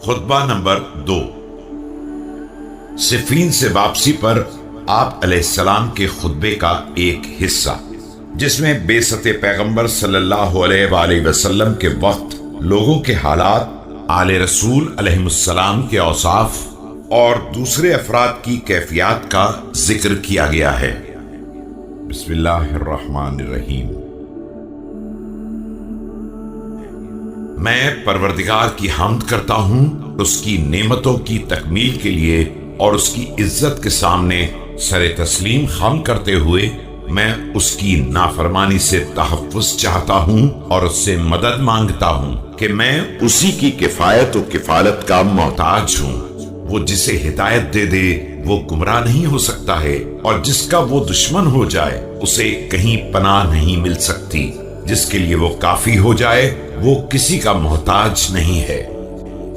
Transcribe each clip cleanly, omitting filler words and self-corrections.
خطبہ نمبر 2۔ صفین سے واپسی پر آپ علیہ السلام کے خطبے کا ایک حصہ، جس میں بعثت پیغمبر صلی اللہ علیہ وآلہ وسلم کے وقت لوگوں کے حالات، آل رسول علیہ السلام کے اوصاف اور دوسرے افراد کی کیفیات کا ذکر کیا گیا ہے۔ بسم اللہ الرحمن الرحیم۔ میں پروردگار کی حمد کرتا ہوں اس کی نعمتوں کی تکمیل کے لیے اور اس کی عزت کے سامنے سر تسلیم خم کرتے ہوئے میں اس کی نافرمانی سے تحفظ چاہتا ہوں اور اس سے مدد مانگتا ہوں کہ میں اسی کی کفایت و کفالت کا محتاج ہوں۔ وہ جسے ہدایت دے دے وہ گمراہ نہیں ہو سکتا ہے، اور جس کا وہ دشمن ہو جائے اسے کہیں پناہ نہیں مل سکتی۔ جس کے لیے وہ کافی ہو جائے وہ کسی کا محتاج نہیں ہے۔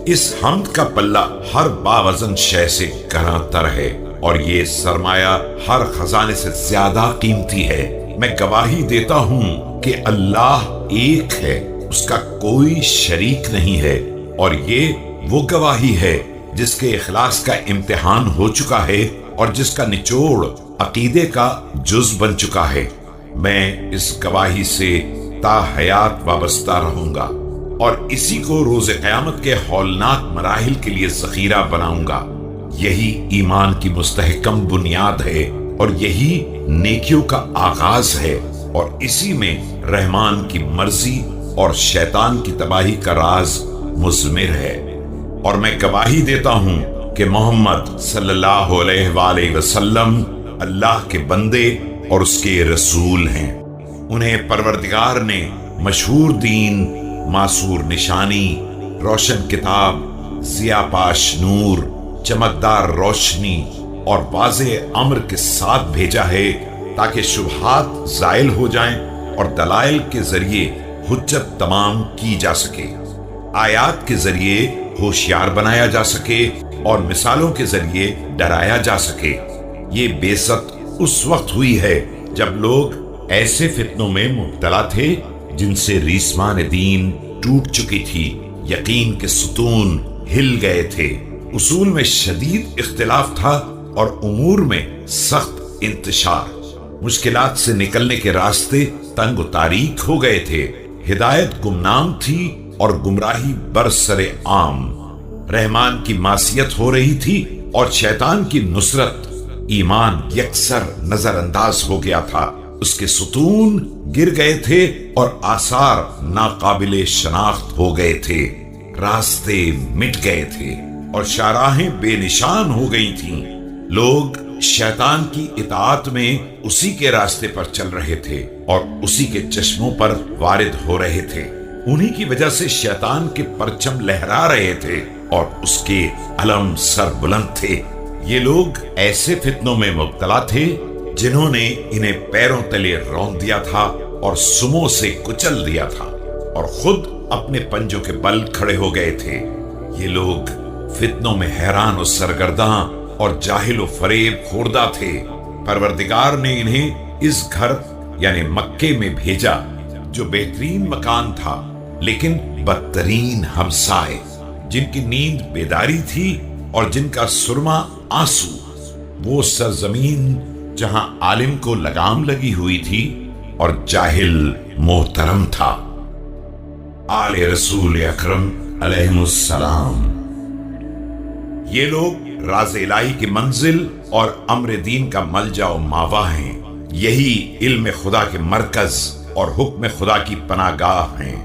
اس حمد کا پلہ ہر باوزن شے سے گراں تر ہے، اور یہ سرمایہ ہر خزانے سے زیادہ قیمتی ہے۔ میں گواہی دیتا ہوں کہ اللہ ایک ہے، اس کا کوئی شریک نہیں ہے، اور یہ وہ گواہی ہے جس کے اخلاص کا امتحان ہو چکا ہے اور جس کا نچوڑ عقیدے کا جز بن چکا ہے۔ میں اس گواہی سے تا حیات وابستہ رہوں گا، اور اسی کو روز قیامت کے ہولناک مراحل کے لیے ذخیرہ بناؤں گا۔ یہی ایمان کی مستحکم بنیاد ہے، اور یہی نیکیوں کا آغاز ہے، اور اسی میں رحمان کی مرضی اور شیطان کی تباہی کا راز مضمر ہے۔ اور میں گواہی دیتا ہوں کہ محمد صلی اللہ علیہ وآلہ وسلم اللہ کے بندے اور اس کے رسول ہیں۔ انہیں پروردگار نے مشہور دین، معصور نشانی، روشن کتاب، ضیاء پاش نور، چمکدار روشنی اور واضح امر کے ساتھ بھیجا ہے، تاکہ شبہات زائل ہو جائیں اور دلائل کے ذریعے حجت تمام کی جا سکے، آیات کے ذریعے ہوشیار بنایا جا سکے اور مثالوں کے ذریعے ڈرایا جا سکے۔ یہ بعثت اس وقت ہوئی ہے جب لوگ ایسے فتنوں میں مبتلا تھے جن سے ریسمان دین ٹوٹ چکی تھی، یقین کے ستون ہل گئے تھے، اصول میں شدید اختلاف تھا اور امور میں سخت انتشار، مشکلات سے نکلنے کے راستے تنگ و تاریک ہو گئے تھے، ہدایت گمنام تھی اور گمراہی برسر عام، رحمان کی معصیت ہو رہی تھی اور شیطان کی نصرت، ایمان یکسر نظر انداز ہو گیا تھا، اس کے ستون گر گئے تھے اور آثار ناقابل شناخت ہو گئے تھے، راستے مٹ گئے تھے اور شاہراہیں بے نشان ہو گئی تھیں۔ لوگ شیطان کی اطاعت میں اسی کے راستے پر چل رہے تھے اور اسی کے چشموں پر وارد ہو رہے تھے، انہی کی وجہ سے شیطان کے پرچم لہرا رہے تھے اور اس کے علم سر بلند تھے۔ یہ لوگ ایسے فتنوں میں مبتلا تھے جنہوں نے انہیں پیروں تلے رون دیا تھا اور سموں سے کچل دیا تھا، اور خود اپنے پنجوں کے بل کھڑے ہو گئے تھے۔ یہ لوگ فتنوں میں حیران و سرگرداں اور جاہل و فریب خوردہ تھے۔ پروردگار نے انہیں اس گھر یعنی مکے میں بھیجا جو بہترین مکان تھا، لیکن بدترین ہمسائے، جن کی نیند بیداری تھی اور جن کا سرما آنسو، وہ سرزمین جہاں عالم کو لگام لگی ہوئی تھی اور جاہل محترم تھا۔ آل رسول اکرم علیہ السلام۔ یہ لوگ راز الہی کی منزل اور امر دین کا ملجا و ماوا ہیں، یہی علم خدا کے مرکز اور حکم خدا کی پناہ گاہ ہیں۔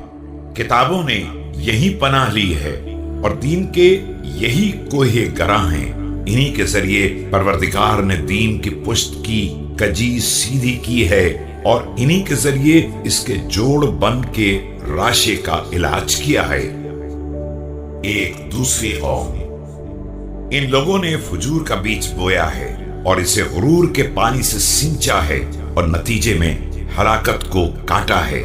کتابوں نے یہی پناہ لی ہے اور دین کے یہی کوہ گراں ہیں۔ انہی کے ذریعے پروردگار نے دین کی پشت کی کجی سیدھی کی ہے، اور انہی کے ذریعے اس کے جوڑ بن کے راشے کا علاج کیا ہے۔ ایک دوسری قوم، ان لوگوں نے فجور کا بیج بویا ہے اور اسے غرور کے پانی سے سینچا ہے اور نتیجے میں ہلاکت کو کاٹا ہے۔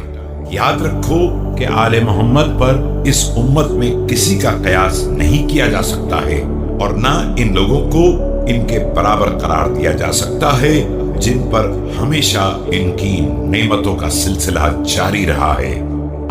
یاد رکھو کہ آل محمد پر اس امت میں کسی کا قیاس نہیں کیا جا سکتا ہے، اور نہ ان لوگوں کو ان کے برابر قرار دیا جا سکتا ہے جن پر ہمیشہ ان کی نعمتوں کا سلسلہ جاری رہا ہے۔